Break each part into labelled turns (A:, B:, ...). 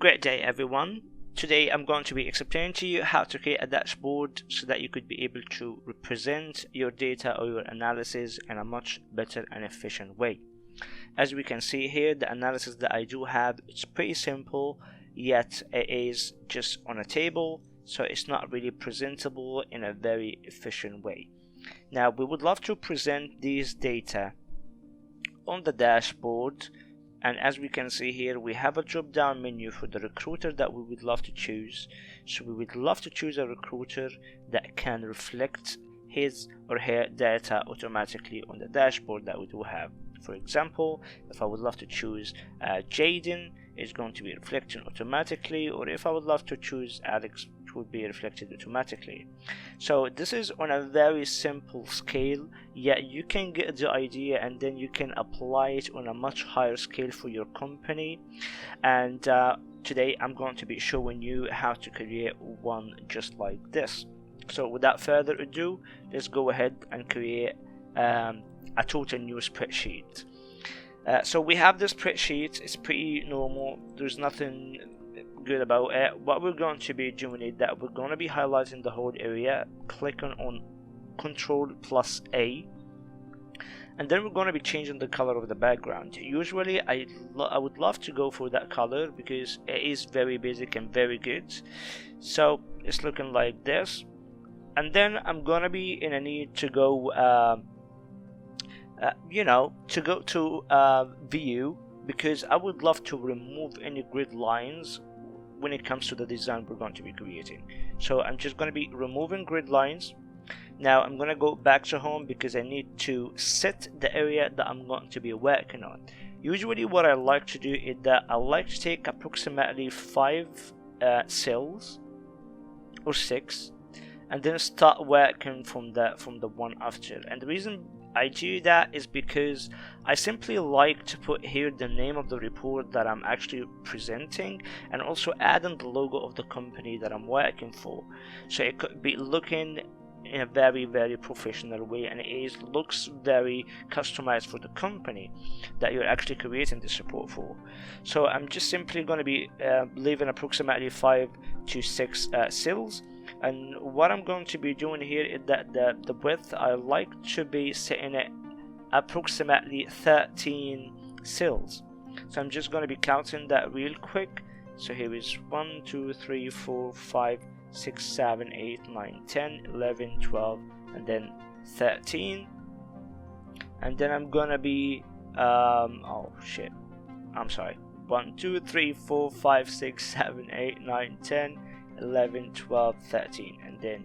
A: Great day everyone. Today I'm going to be explaining to you how to create a dashboard so that you could be able to represent your data or your analysis in a much better and efficient way. As we can see here, the analysis that I do have, it's pretty simple, yet it is just on a table, so it's not really presentable in a very efficient way. Now we would love to present these data on the dashboard, and as we can see here, we have a drop down menu for the recruiter that we would love to choose. So we would love to choose a recruiter that can reflect his or her data automatically on the dashboard that we do have. For example, if I would love to choose Jaden, it's going to be reflecting automatically, or if I would love to choose Alex, it would be reflected automatically. So this is on a very simple scale, yet you can get the idea and then you can apply it on a much higher scale for your company. And today I'm going to be showing you how to create one just like this. So without further ado, let's go ahead and create a total new spreadsheet. So we have this spreadsheet. It's pretty normal, there's nothing good about it. What we're going to be doing is that we're going to be highlighting the whole area, clicking on Ctrl+A, and then we're going to be changing the color of the background. Usually I would love to go for that color because it is very basic and very good. So it's looking like this, and then I'm gonna be in a need to go to view, because I would love to remove any grid lines when it comes to the design we're going to be creating. So I'm just going to be removing grid lines. Now I'm going to go back to home because I need to set the area that I'm going to be working on. Usually what I like to do is that I like to take approximately 5 cells or 6 and then start working from the one after. And the reason I do that is because I simply like to put here the name of the report that I'm actually presenting, and also adding the logo of the company that I'm working for, so it could be looking in a very professional way, and it looks very customized for the company that you're actually creating this report for. So I'm just simply going to be leaving approximately 5 to 6 cells. And what I'm going to be doing here is that the width, I like to be setting it approximately 13 cells. So I'm just going to be counting that real quick. So here is 1, 2, 3, 4, 5, 6, 7, 8, 9, 10, 11, 12, and then 13. And then I'm going to be, oh shit, I'm sorry, 1, 2, 3, 4, 5, 6, 7, 8, 9, 10, 11, 12, 13, and then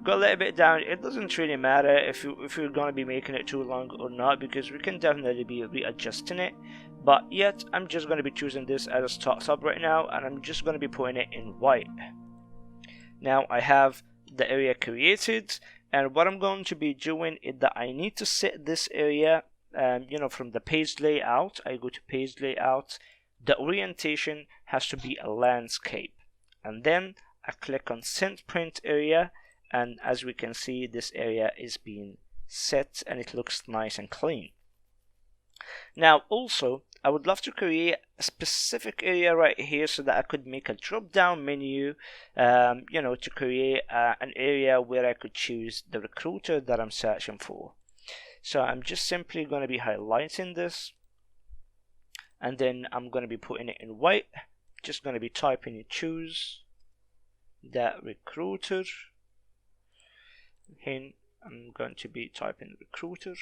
A: go a little bit down. It doesn't really matter if you're going to be making it too long or not, because we can definitely be readjusting it, but yet I'm just going to be choosing this as a startup right now, and I'm just going to be putting it in white. Now I have the area created, and what I'm going to be doing is that I need to set this area from the page layout. I go to page layout, the orientation has to be a landscape, and then I click on send print area, and as we can see, this area is being set and it looks nice and clean. Now also I would love to create a specific area right here so that I could make a drop down menu, to create an area where I could choose the recruiter that I'm searching for. So I'm just simply going to be highlighting this, and then I'm going to be putting it in white. Just going to be typing in choose that recruiter. Here I'm going to be typing recruiter,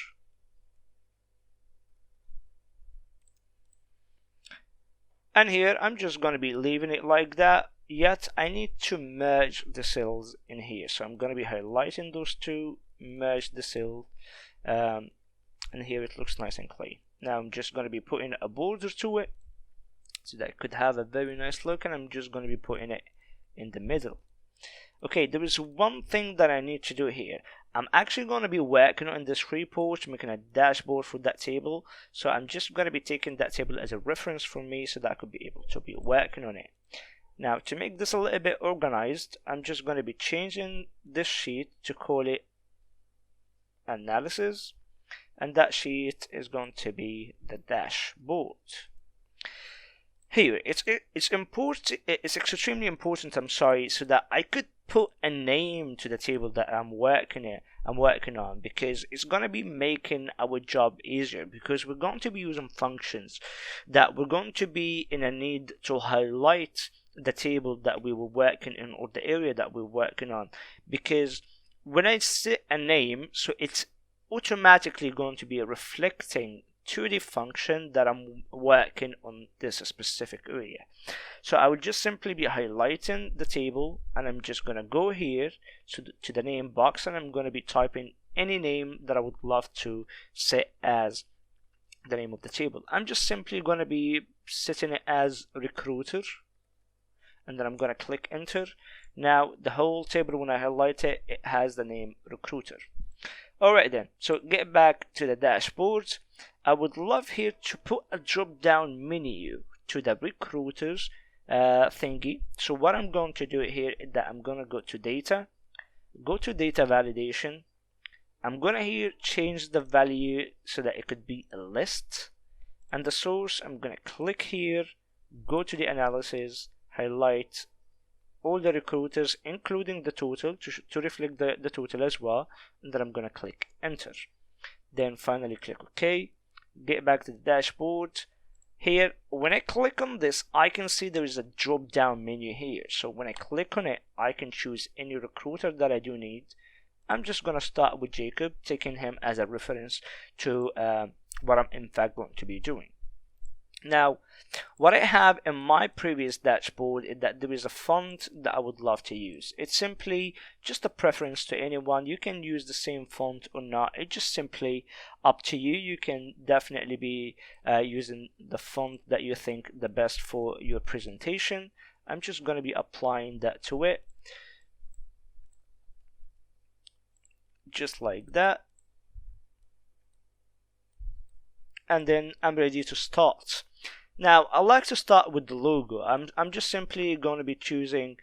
A: and here I'm just going to be leaving it like that, yet I need to merge the cells in here. So I'm going to be highlighting those two, merge the cell, and here it looks nice and clean. Now I'm just going to be putting a border to it so that it could have a very nice look, and I'm just going to be putting it in the middle. Okay, there is one thing that I need to do here. I'm actually going to be working on this report, making a dashboard for that table. So I'm just going to be taking that table as a reference for me so that I could be able to be working on it. Now to make this a little bit organized, I'm just going to be changing this sheet to call it analysis, and that sheet is going to be the dashboard. here it's important, it's extremely important, I'm sorry, so that I could put a name to the table that I'm working on, because it's going to be making our job easier, because we're going to be using functions that we're going to be in a need to highlight the table that we were working in, or the area that we're working on. Because when I set a name, so it's automatically going to be reflecting to the function that I'm working on this specific area. So I will just simply be highlighting the table, and I'm just going to go here to the name box, and I'm going to be typing any name that I would love to set as the name of the table. I'm just simply going to be setting it as recruiter, and then I'm going to click enter. Now the whole table, when I highlight it, it has the name recruiter. Alright then, so get back to the dashboard. I would love here to put a drop down menu to the recruiters thingy. So what I'm going to do here is that I'm going to go to data, go to data validation. I'm going to here change the value so that it could be a list, and the source, I'm going to click here, go to the analysis, highlight all the recruiters including the total to reflect the total as well, and then I'm going to click enter. Then finally click OK. Get back to the dashboard. Here, when I click on this, I can see there is a drop down menu here. So when I click on it, I can choose any recruiter that I do need. I'm just going to start with Jacob, taking him as a reference to what I'm in fact going to be doing. Now, what I have in my previous dashboard is that there is a font that I would love to use. It's simply just a preference to anyone. You can use the same font or not. It's just simply up to you. You can definitely be using the font that you think the best for your presentation. I'm just going to be applying that to it. Just like that. And then I'm ready to start. Now, I like to start with the logo. I'm just simply going to be choosing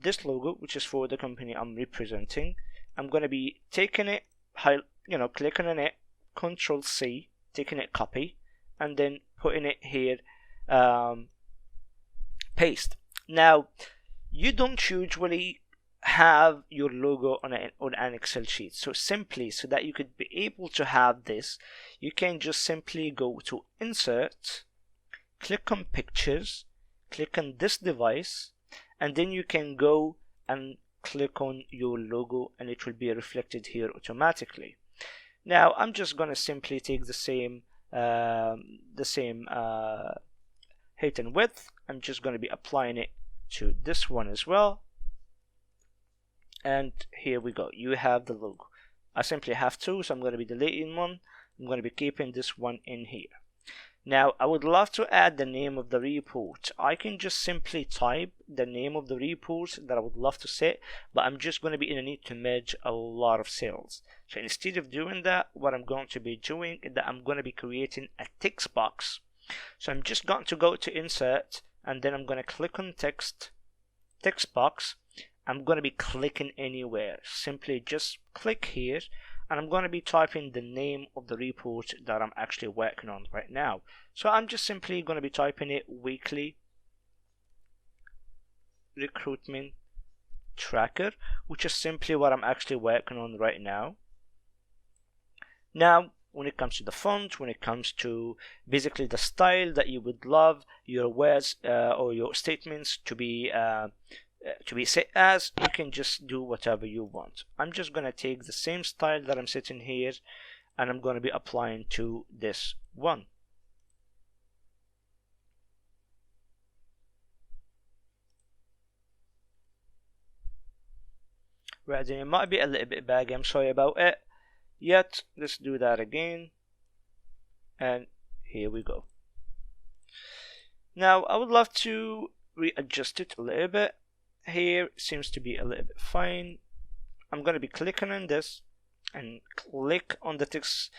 A: this logo, which is for the company I'm representing. I'm going to be taking it, clicking on it, Control C, taking it copy, and then putting it here, paste. Now, you don't usually have your logo on an Excel sheet, so simply, so that you could be able to have this, you can just simply go to Insert, click on Pictures, click on this device, and then you can go and click on your logo, and it will be reflected here automatically. Now I'm just going to simply take the same height and width. I'm just going to be applying it to this one as well. And here we go, you have the logo. I simply have two, so I'm going to be deleting one. I'm going to be keeping this one in here. Now I would love to add the name of the report. I can just simply type the name of the report that I would love to set, but I'm just going to be in a need to merge a lot of cells. So instead of doing that, what I'm going to be doing is that I'm going to be creating a text box. So I'm just going to go to Insert, and then I'm going to click on text box. I'm going to be clicking anywhere. Simply just click here, and I'm going to be typing the name of the report that I'm actually working on right now. So I'm just simply going to be typing it, weekly recruitment tracker, which is simply what I'm actually working on right now. Now, when it comes to the font, when it comes to basically the style that you would love your words or your statements to be set as, you can just do whatever you want. I'm just going to take the same style that I'm setting here, and I'm going to be applying to this one. Right, then it might be a little bit baggy, I'm sorry about it. Yet, let's do that again, and here we go. Now I would love to readjust it a little bit. Here seems to be a little bit fine. I'm going to be clicking on this and click on the text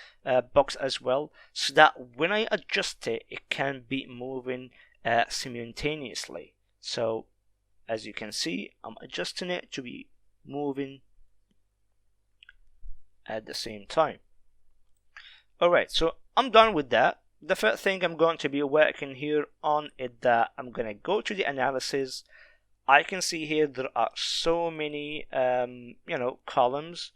A: box as well, so that when I adjust it, it can be moving simultaneously. So as you can see, I'm adjusting it to be moving at the same time. Alright, so I'm done with that. the first thing I'm going to be working here on is that I'm going to go to the analysis. I can see here there are so many columns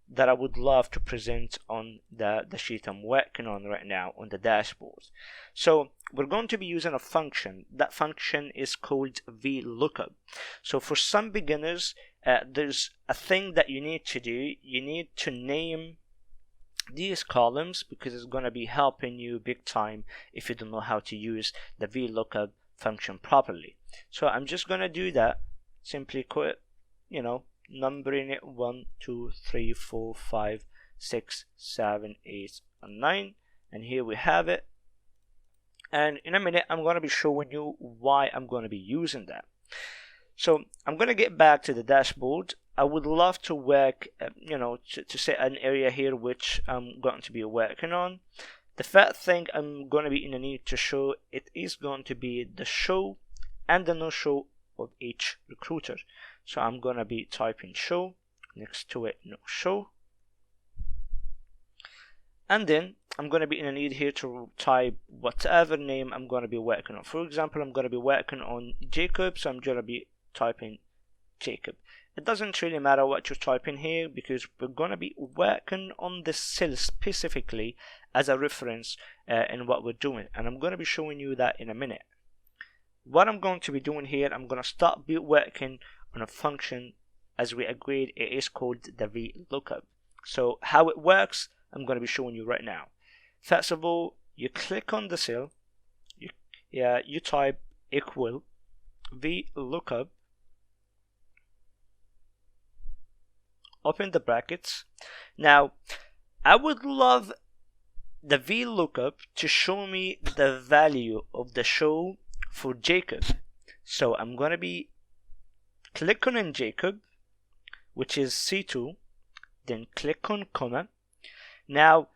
A: that I would love to present on the sheet I'm working on right now on the dashboard. So we're going to be using a function. That function is called VLOOKUP. So for some beginners, there's a thing that you need to do. You need to name these columns because it's going to be helping you big time if you don't know how to use the VLOOKUP function properly. So I'm just going to do that. Simply quit, numbering it 1, 2, 3, 4, 5, 6, 7, 8, and 9. And here we have it. And in a minute, I'm going to be showing you why I'm going to be using that. So I'm going to get back to the dashboard. I would love to work, to set an area here which I'm going to be working on. The first thing I'm going to be in a need to show, it is going to be the show and the no show of each recruiter. So I'm going to be typing show, next to it no show. And then I'm going to be in a need here to type whatever name I'm going to be working on. For example, I'm going to be working on Jacob, so I'm going to be typing Jacob. It doesn't really matter what you're typing here because we're going to be working on this cell specifically as a reference in what we're doing, and I'm going to be showing you that in a minute. What I'm going to be doing here, I'm going to start working on a function as we agreed. It is called the VLOOKUP. So how it works, I'm going to be showing you right now. First of all, you click on the cell, you type equal VLOOKUP, open the brackets. Now, I would love the VLOOKUP to show me the value of the show for Jacob. So I'm going to be clicking on Jacob, which is C2, then click on comma. Now,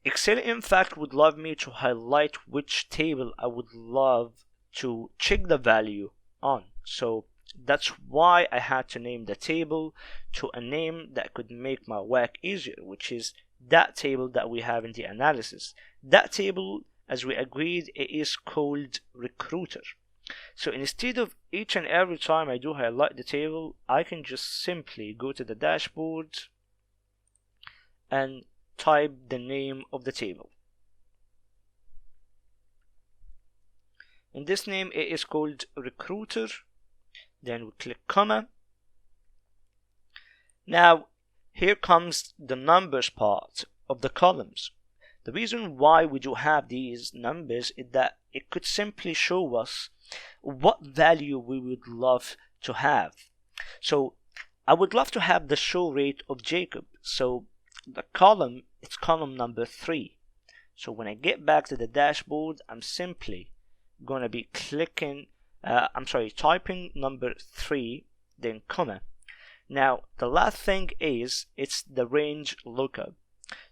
A: Excel in fact would love me to highlight which table I would love to check the value on. So that's why I had to name the table to a name that could make my work easier, which is that table that we have in the analysis. That table, as we agreed, it is called recruiter. So instead of each and every time I do highlight the table, I can just simply go to the dashboard and type the name of the table. In this name, it is called recruiter. Then we click comma. Now, here comes the numbers part of the columns. The reason why we do have these numbers is that it could simply show us what value we would love to have. So I would love to have the show rate of Jacob. So the column, it's column number 3. So when I get back to the dashboard, I'm simply going to be typing number 3, then comma. Now the last thing is, it's the range lookup.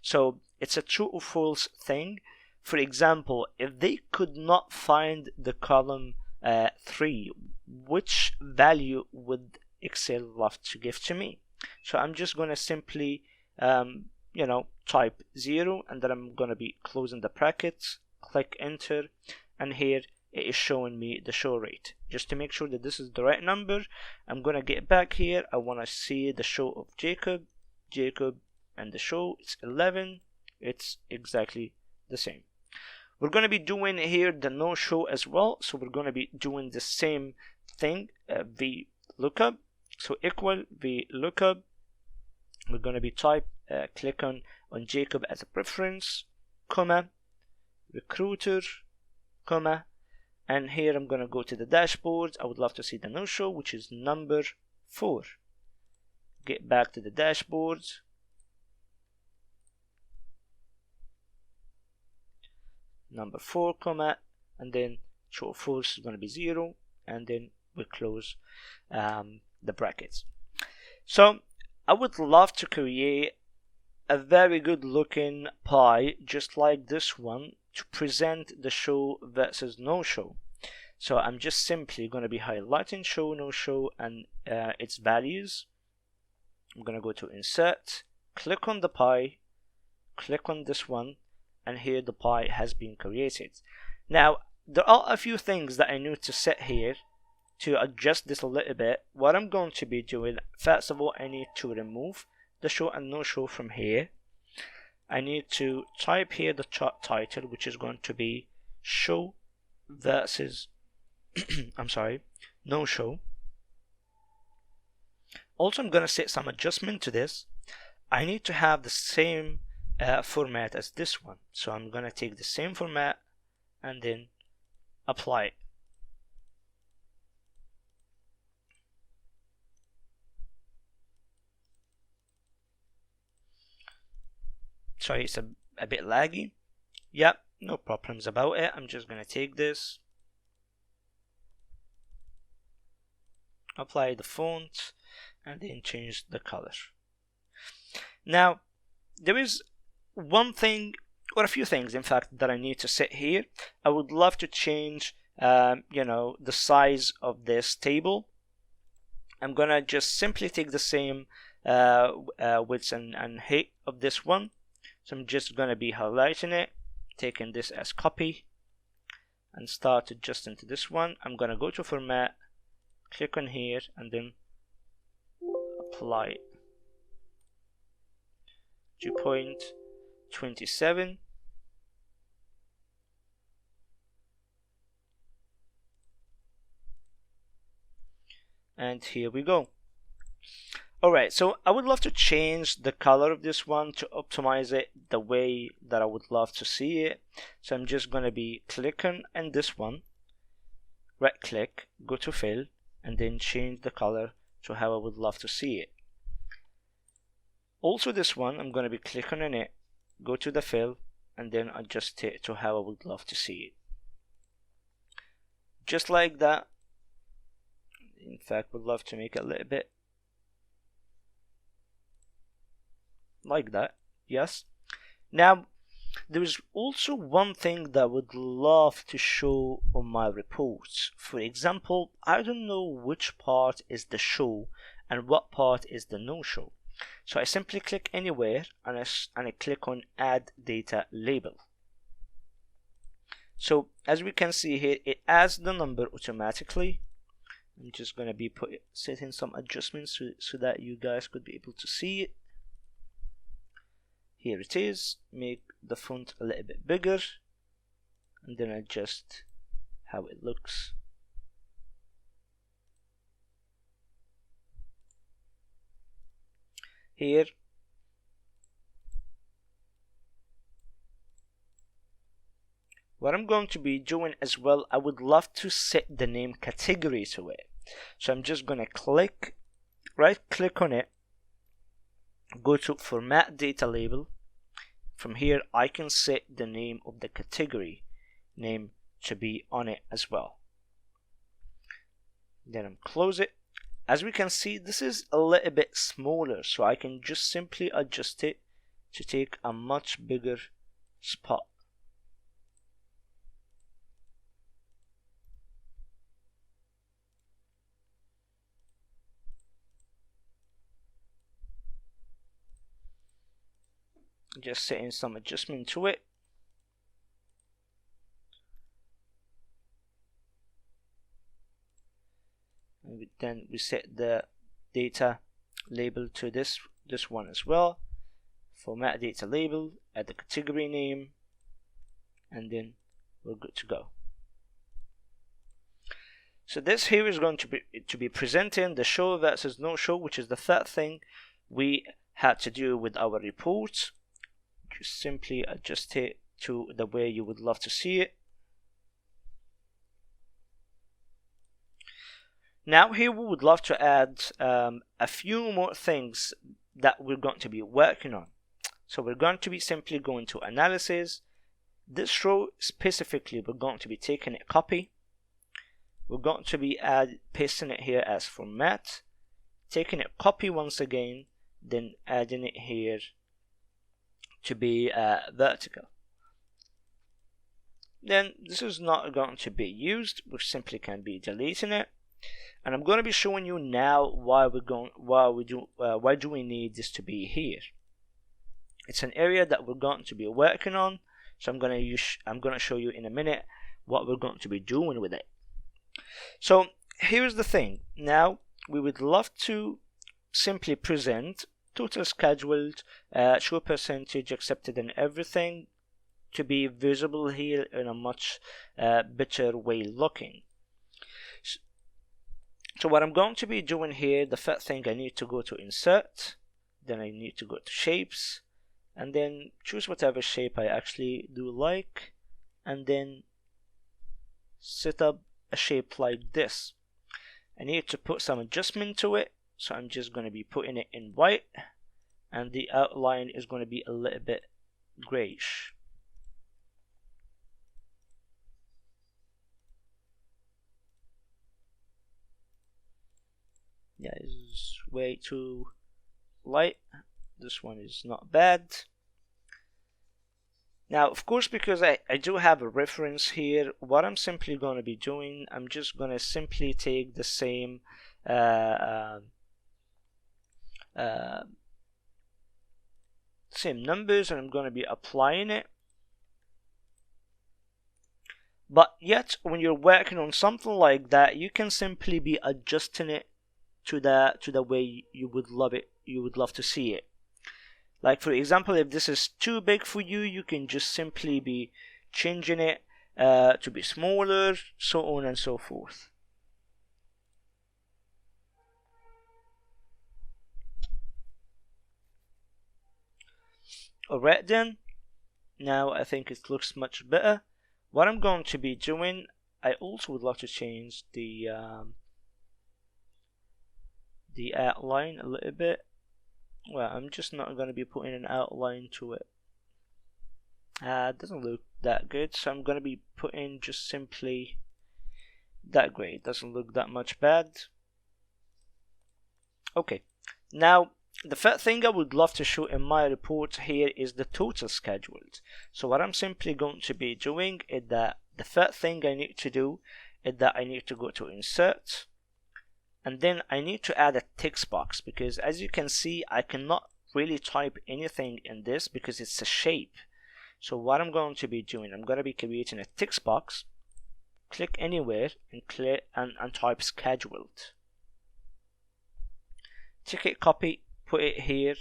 A: So it's a true or false thing. For example, if they could not find the column 3, which value would Excel love to give to me? So I'm just going to simply type 0, and then I'm going to be closing the brackets, click enter, and here it is showing me the show rate. Just to make sure that this is the right number, I'm going to get back here. I want to see the show of Jacob, and the show, it's 11. It's exactly the same. We're going to be doing here the no show as well, so we're going to be doing the same thing, VLOOKUP. So equal VLOOKUP. We're going to be click on Jacob as a preference, comma, recruiter, comma, and here I'm going to go to the dashboard. I would love to see the no show, which is number 4. Get back to the dashboard. Number 4, comma, and then true or false is going to be 0, and then we close the brackets. So I would love to create a very good looking pie just like this one to present the show versus no show. So I'm just simply going to be highlighting show, no show, and its values. I'm going to go to insert, click on the pie, click on this one, and here the pie has been created. Now there are a few things that I need to set here to adjust this a little bit. What I'm going to be doing, first of all, I need to remove the show and no show from here. I need to type here the chart title, which is going to be show versus I'm sorry, no show. Also, I'm going to set some adjustment to this. I need to have the same format as this one, so I'm going to take the same format and then apply it. Sorry, it's a bit laggy. Yep, no problems about it. I'm just going to take this, apply the font, and then change the color. Now, there is one thing, or a few things in fact, that I need to set here. I would love to change the size of this table. I'm gonna just simply take the same width and height of this one. So I'm just gonna be highlighting it, taking this as copy, and start adjusting to this one. I'm gonna go to format, click on here, and then apply it. 2.27. And here we go. Alright, so I would love to change the color of this one to optimize it the way that I would love to see it. So I'm just going to be clicking on this one, right click, go to fill, and then change the color to how I would love to see it. Also this one, I'm going to be clicking on it, go to the fill, and then adjust it to how I would love to see it. Just like that. In fact, would love to make it a little bit like that. Yes. Now, there is also one thing that I would love to show on my reports. For example, I don't know which part is the show and what part is the no show. So I simply click anywhere and I click on add data label. So as we can see here, it adds the number automatically. I'm just going to be setting some adjustments so that you guys could be able to see it. Here it is. Make the font a little bit bigger and then adjust how it looks. Here what I'm going to be doing as well, I would love to set the name category to it. So I'm just going to right click on it, go to format data label. From here I can set the name of the category name to be on it as well. Then I'm close it. As we can see, this is a little bit smaller, so I can just simply adjust it to take a much bigger spot. Just setting some adjustment to it. And then we set the data label to this one as well. Format data label, add the category name, and then we're good to go. So this here is going to be presenting the show versus no show, which is the third thing we had to do with our reports. Just simply adjust it to the way you would love to see it. Now here we would love to add a few more things that we're going to be working on. So we're going to be simply going to analysis. This row specifically, we're going to be taking it copy. We're going to be pasting it here as format, taking it copy once again, then adding it here to be vertical. Then this is not going to be used, we simply can be deleting it. And I'm going to be showing you now why do we need this to be here. It's an area that we're going to be working on, So I'm gonna show you in a minute what we're going to be doing with it. So here's the thing. Now we would love to simply present total scheduled, show percentage accepted, and everything to be visible here in a much better way looking. So what I'm going to be doing here, the first thing, I need to go to insert, then I need to go to shapes, and then choose whatever shape I actually do like, and then set up a shape like this. I need to put some adjustment to it, so I'm just going to be putting it in white, and the outline is going to be a little bit grayish. Yeah, it's way too light. This one is not bad. Now, of course, because I do have a reference here, what I'm simply going to be doing, I'm just going to simply take the same same numbers, and I'm going to be applying it. But yet, when you're working on something like that, you can simply be adjusting it to the way you would love to see it. Like, for example, if this is too big for you, you can just simply be changing it to be smaller, so on and so forth. Alright then, now I think it looks much better. What I'm going to be doing, I also would like to change the outline a little bit. Well, I'm just not going to be putting an outline to it. It doesn't look that good, so I'm going to be putting just simply that gray. It doesn't look that much bad. Okay, now the first thing I would love to show in my report here is the total scheduled. So what I'm simply going to be doing is that the first thing I need to do is that I need to go to insert, and then I need to add a text box, because as you can see, I cannot really type anything in this because it's a shape. So what I'm going to be doing, I'm going to be creating a text box, click anywhere and click and type scheduled. Take it, copy, put it here.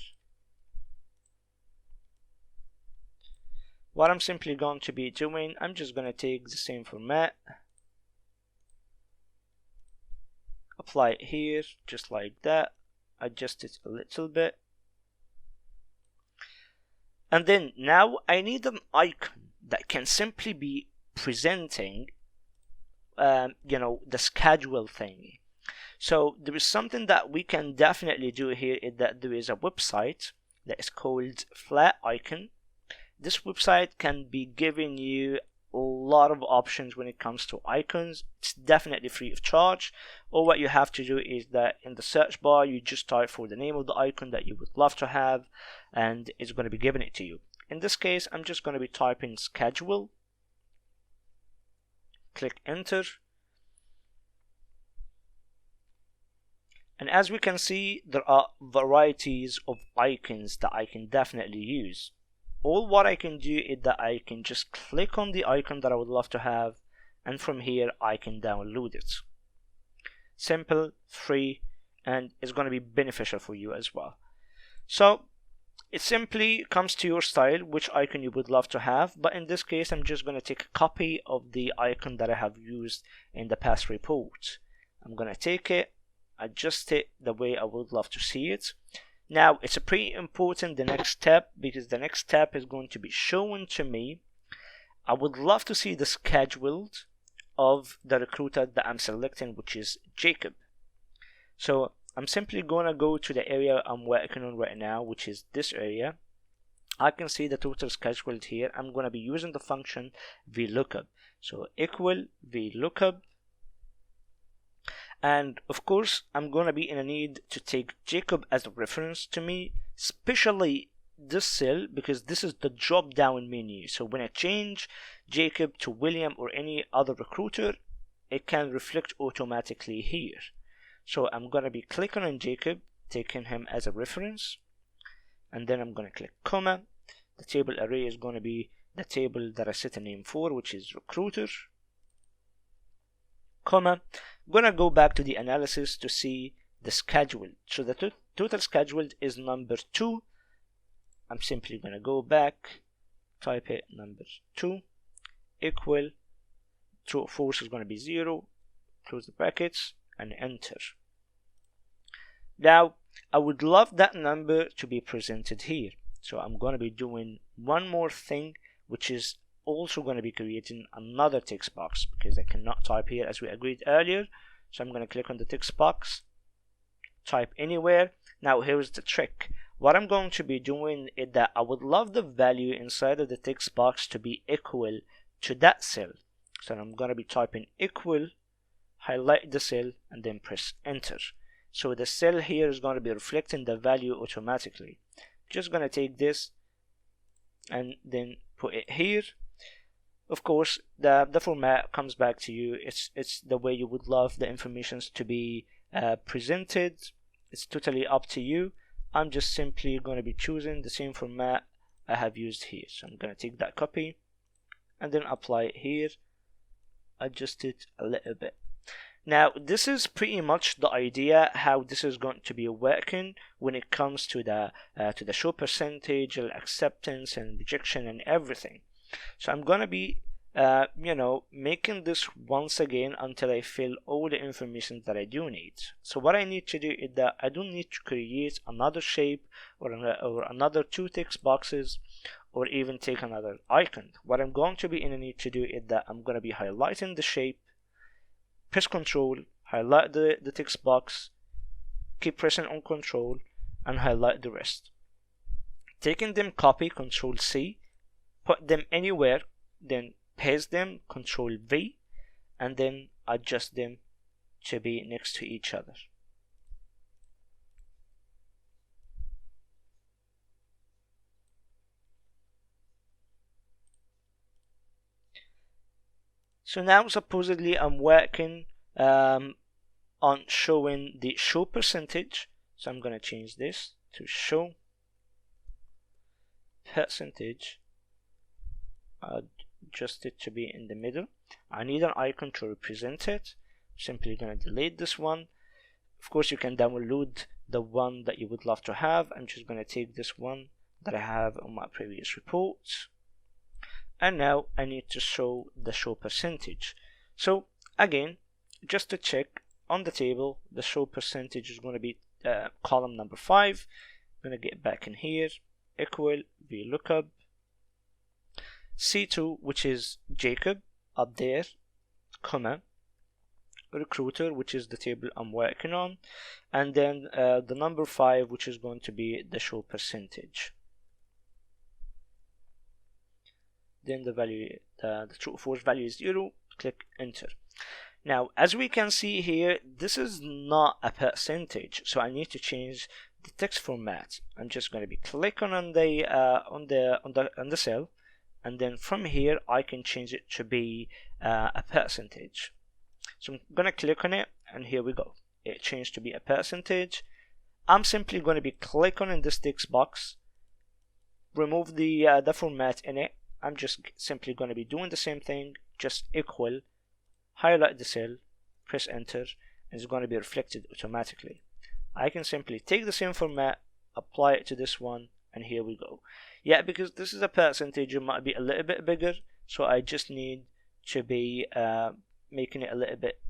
A: What I'm simply going to be doing, I'm just going to take the same format, apply it here just like that, adjust it a little bit, and then now I need an icon that can simply be presenting the schedule thing. So there is something that we can definitely do here, is that there is a website that is called Flat Icon. This website can be giving you a lot of options when it comes to icons. It's definitely free of charge. All what you have to do is that in the search bar you just type for the name of the icon that you would love to have, and it's going to be giving it to you. In this case, I'm just going to be typing schedule, click enter, and as we can see, there are varieties of icons that I can definitely use. All what I can do is that I can just click on the icon that I would love to have, and from here I can download it. Simple, free, and it's going to be beneficial for you as well. So it simply comes to your style, which icon you would love to have, but in this case I'm just going to take a copy of the icon that I have used in the past report. I'm going to take it, adjust it the way I would love to see it. Now it's a pretty important, the next step, because the next step is going to be showing to me, I would love to see the scheduled of the recruiter that I'm selecting, which is Jacob. So I'm simply going to go to the area I'm working on right now, which is this area. I can see the total scheduled here. I'm going to be using the function VLOOKUP. So equal VLOOKUP. And of course, I'm going to be in a need to take Jacob as a reference to me, especially this cell, because this is the drop down menu. So when I change Jacob to William or any other recruiter, it can reflect automatically here. So I'm going to be clicking on Jacob, taking him as a reference, and then I'm going to click comma. The table array is going to be the table that I set a name for, which is recruiter, comma. I'm gonna go back to the analysis to see the scheduled. So the total scheduled is number 2. I'm simply gonna go back, type it number 2 equal, true or false is gonna be 0, close the brackets and enter. Now I would love that number to be presented here, so I'm going to be doing one more thing, which is also going to be creating another text box, because I cannot type here as we agreed earlier. So I'm going to click on the text box, type anywhere. Now here's the trick. What I'm going to be doing is that I would love the value inside of the text box to be equal to that cell. So I'm going to be typing equal, highlight the cell and then press enter. So the cell here is going to be reflecting the value automatically. Just going to take this and then put it here. Of course, the format comes back to you. It's the way you would love the information to be presented. It's totally up to you. I'm just simply going to be choosing the same format I have used here. So I'm going to take that copy and then apply it here. Adjust it a little bit. Now this is pretty much the idea how this is going to be working when it comes to the show percentage, acceptance and rejection and everything. So I'm gonna be making this once again until I fill all the information that I do need. So what I need to do is that I don't need to create another shape or another 2 text boxes or even take another icon. What I'm going to be need to do is that I'm going to be highlighting the shape, press Ctrl, highlight the text box, keep pressing on Ctrl and highlight the rest. Taking them, copy, Ctrl C, put them anywhere, then paste them, Ctrl V, and then adjust them to be next to each other. So now supposedly I'm working on showing the show percentage. So I'm going to change this to show percentage. Adjust it to be in the middle. I need an icon to represent it. Simply going to delete this one. Of course, you can download the one that you would love to have. I'm just going to take this one that I have on my previous reports. And now I need to show the show percentage. So again, just to check on the table, the show percentage is going to be column number 5. I'm going to get back in here, equal VLOOKUP C2, which is Jacob up there, comma recruiter, which is the table I'm working on, and then the number 5, which is going to be the show percentage. Then the value, the true or false value is 0, click enter. Now as we can see here, this is not a percentage, so I need to change the text format. I'm just going to be clicking on the cell, and then from here I can change it to be a percentage. So I'm going to click on it, and here we go, it changed to be a percentage. I'm simply going to be clicking on this text box, remove the format in it. I'm just simply going to be doing the same thing, just equal, highlight the cell, press enter, and it's going to be reflected automatically. I can simply take the same format, apply it to this one, and here we go. Yeah, because this is a percentage, it might be a little bit bigger, so I just need to be making it a little bit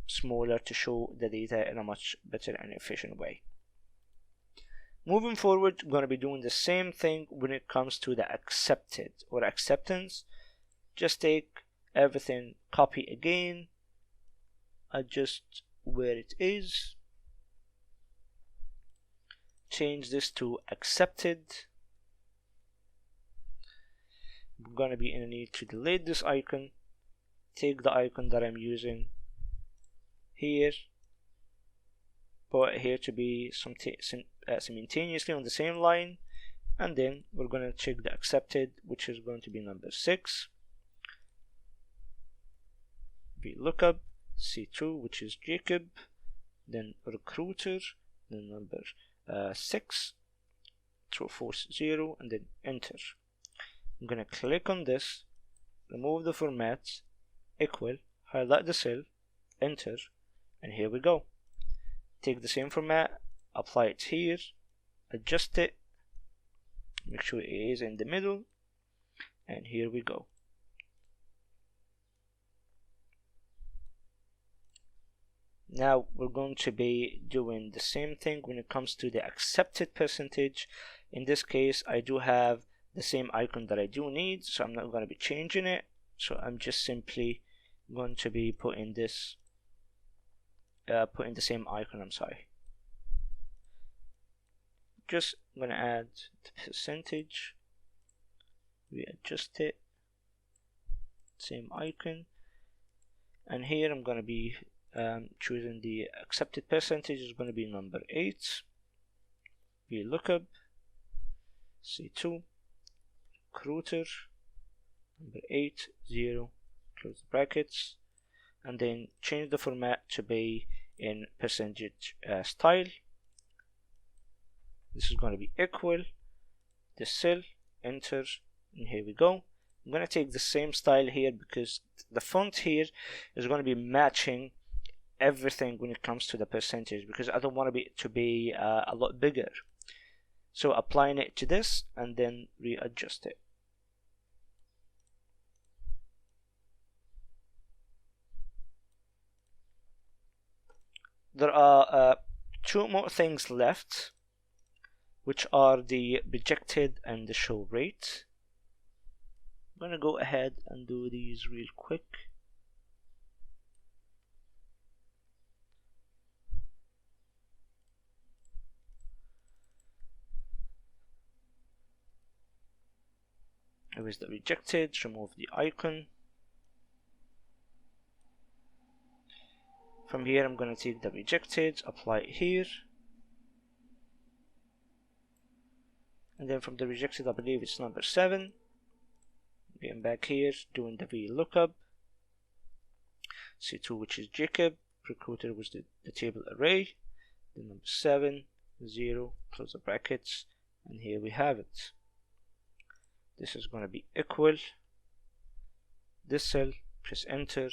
A: smaller to show the data in a much better and efficient way. Moving forward, I'm going to be doing the same thing when it comes to the accepted or acceptance. Just take everything, copy again, adjust where it is, change this to accepted. I'm going to be in a need to delete this icon, take the icon that I'm using here, put it here to be simultaneously on the same line, and then we're going to check the accepted, which is going to be number 6, VLOOKUP C2, which is Jacob, then recruiter, then number 6, true false 0, and then enter. I'm going to click on this, remove the format, equal, highlight the cell, enter, and here we go. Take the same format, apply it here, adjust it, make sure it is in the middle, and here we go. Now we're going to be doing the same thing when it comes to the accepted percentage. In this case, I do have the same icon that I do need, so I'm not going to be changing it. So I'm just simply going to be putting this, putting the same icon. I'm sorry. Just going to add the percentage, readjust it, same icon, and here I'm going to be choosing the accepted percentage is going to be number 8. VLOOKUP, C2, recruiter, number 8, 0, close the brackets, and then change the format to be in percentage style. This is going to be equal, the cell, enter, and here we go. I'm going to take the same style here because the font here is going to be matching everything when it comes to the percentage, because I don't want it to be a lot bigger. So applying it to this and then readjust it. There are 2 more things left, which are the rejected and the show rate. I'm going to go ahead and do these real quick. With the rejected, remove the icon. From here I'm going to take the rejected, apply it here, and then from the rejected I believe it's number 7. Getting back here, doing the VLOOKUP, C2 which is Jacob, recruiter was the table array, then number 7, 0, close the brackets, and here we have it. This is going to be equal, this cell, press enter,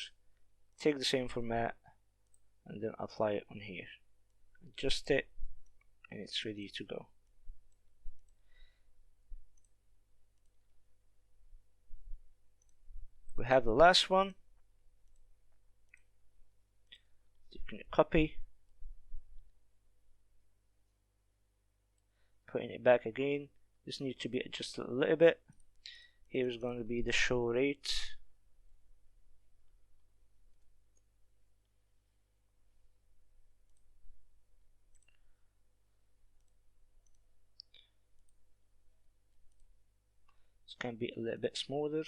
A: take the same format, and then apply it on here. Adjust it, and it's ready to go. We have the last one. Taking a copy, putting it back again. This needs to be adjusted a little bit. Here is going to be the show rate. This can be a little bit smoother.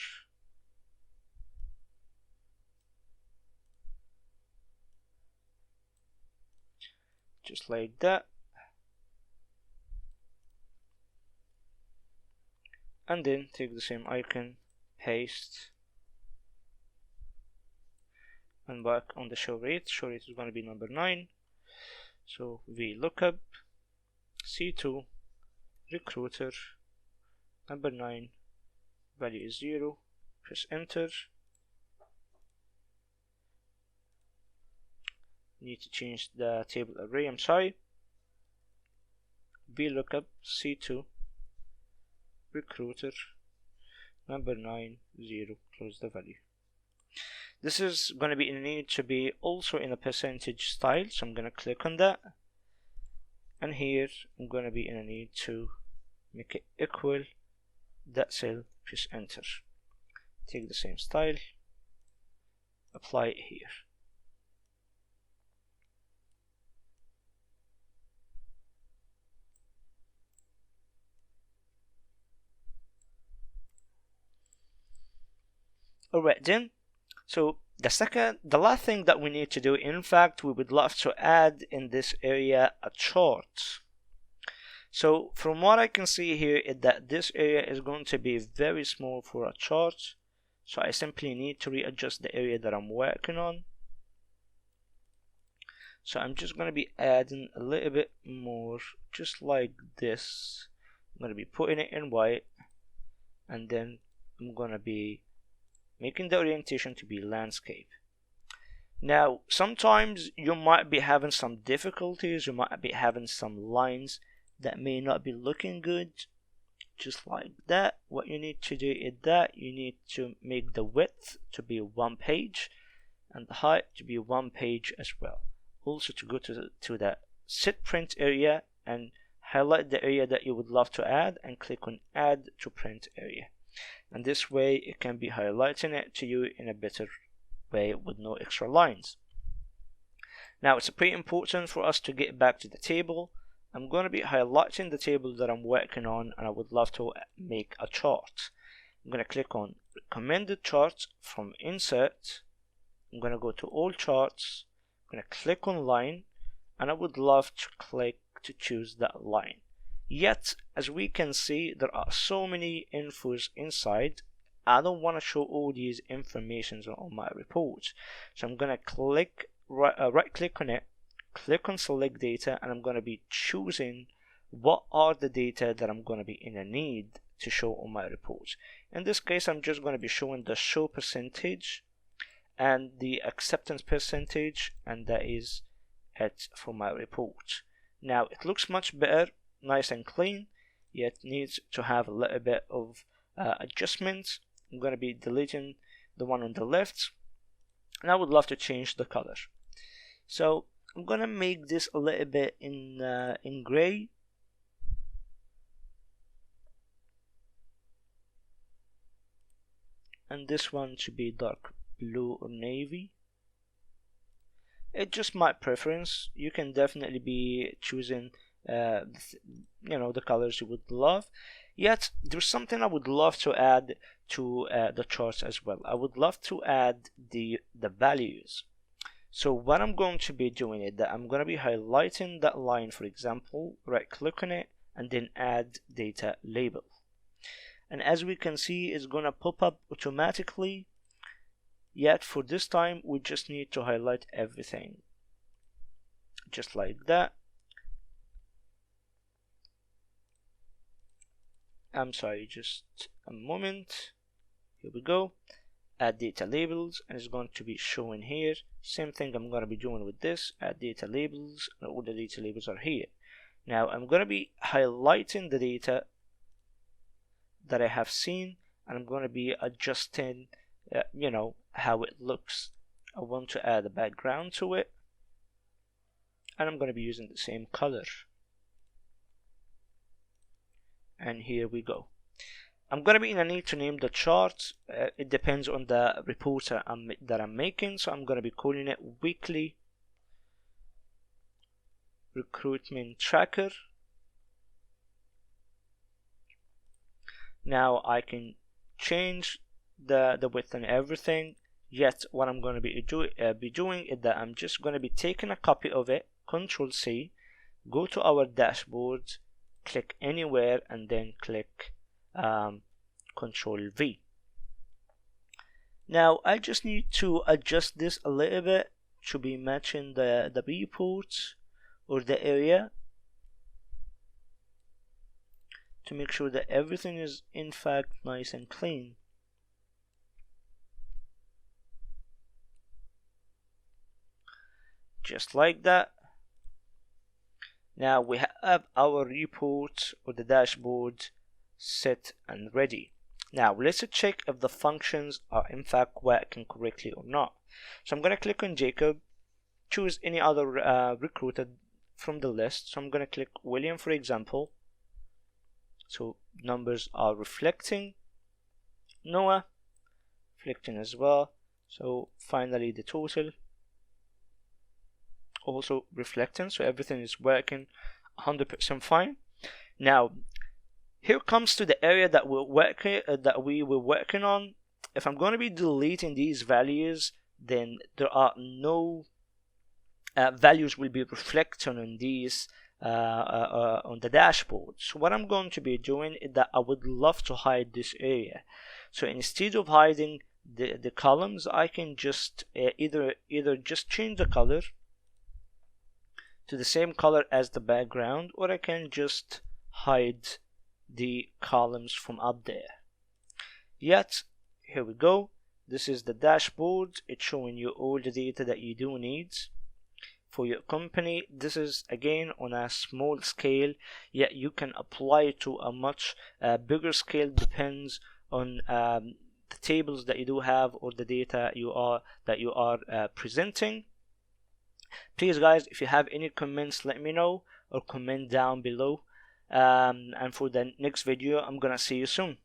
A: Just like that. And then take the same icon, paste, and back on the show rate. Show rate is going to be number 9. So VLOOKUP, C2, recruiter, number 9, value is 0, press enter. Need to change the table array, I'm sorry. VLOOKUP, C2, recruiter, number 9, 0, close the value. This is going to be need to be also in a percentage style, so I'm going to click on that, and here I'm going to be in a need to make it equal that cell, press enter. Take the same style, apply it here. Alright then, so the last thing that we need to do, in fact, we would love to add in this area a chart. So from what I can see here is that this area is going to be very small for a chart. So I simply need to readjust the area that I'm working on. So I'm just going to be adding a little bit more, just like this. I'm going to be putting it in white and then I'm gonna be making the orientation to be landscape. Now sometimes you might be having some difficulties, you might be having some lines that may not be looking good. Just like that, what you need to do is that you need to make the width to be 1 page and the height to be 1 page as well. Also to go to the set print area and highlight the area that you would love to add and click on add to print area, and this way it can be highlighting it to you in a better way with no extra lines. Now it's pretty important for us to get back to the table. I'm going to be highlighting the table that I'm working on, and I would love to make a chart. I'm going to click on recommended charts from insert. I'm going to go to all charts. I'm going to click on line, and I would love to click to choose that line. Yet as we can see, there are so many infos inside. I don't want to show all these informations on my report, so I'm going to click right click on it, click on select data, and I'm going to be choosing what are the data that I'm going to be in a need to show on my report. In this case, I'm just going to be showing the show percentage and the acceptance percentage, and that is it for my report. Now it looks much better, nice and clean, yet needs to have a little bit of adjustment. I'm going to be deleting the one on the left, and I would love to change the color. So I'm going to make this a little bit in gray, and this one to be dark blue or navy. It's just my preference. You can definitely be choosing the colors you would love. Yet there's something I would love to add to the charts as well. I would love to add the values. So what I'm going to be doing is that I'm going to be highlighting that line, for example, right click on it and then add data label, and as we can see, it's going to pop up automatically. Yet for this time we just need to highlight everything just like that. I'm sorry, just a moment. Here we go. Add data labels, and it's going to be showing here. Same thing I'm going to be doing with this. Add data labels, and all the data labels are here. Now I'm going to be highlighting the data that I have seen, and I'm going to be adjusting how it looks. I want to add a background to it, and I'm going to be using the same color, and here we go. I'm going to be in a need to name the chart. It depends on the report that I'm making, so I'm going to be calling it weekly recruitment tracker. Now I can change the width and everything. Yet what I'm going to be doing is that I'm just going to be taking a copy of it, Control C, go to our dashboard, click anywhere, and then click Control V. Now I just need to adjust this a little bit to be matching the report or the area, to make sure that everything is in fact nice and clean. Just like that. Now we have our report or the dashboard set and ready. Now let's check if the functions are in fact working correctly or not. So I'm going to click on Jacob, choose any other recruiter from the list. So I'm going to click William, for example. So numbers are reflecting. Noah reflecting as well. So finally the total also reflecting, so everything is working 100% fine. Now here comes to the area that we were working on. If I'm going to be deleting these values, then there are no values will be reflecting on these on the dashboard. So what I'm going to be doing is that I would love to hide this area. So instead of hiding the columns, I can just either just change the color to the same color as the background, or I can just hide the columns from up there. yet. Here we go. This is the dashboard. It's showing you all the data that you do need for your company. This is again on a small scale, yet you can apply it to a much bigger scale. Depends on the tables that you do have or the data you are presenting. Please guys, if you have any comments, let me know or comment down below, and for the next video I'm gonna see you soon.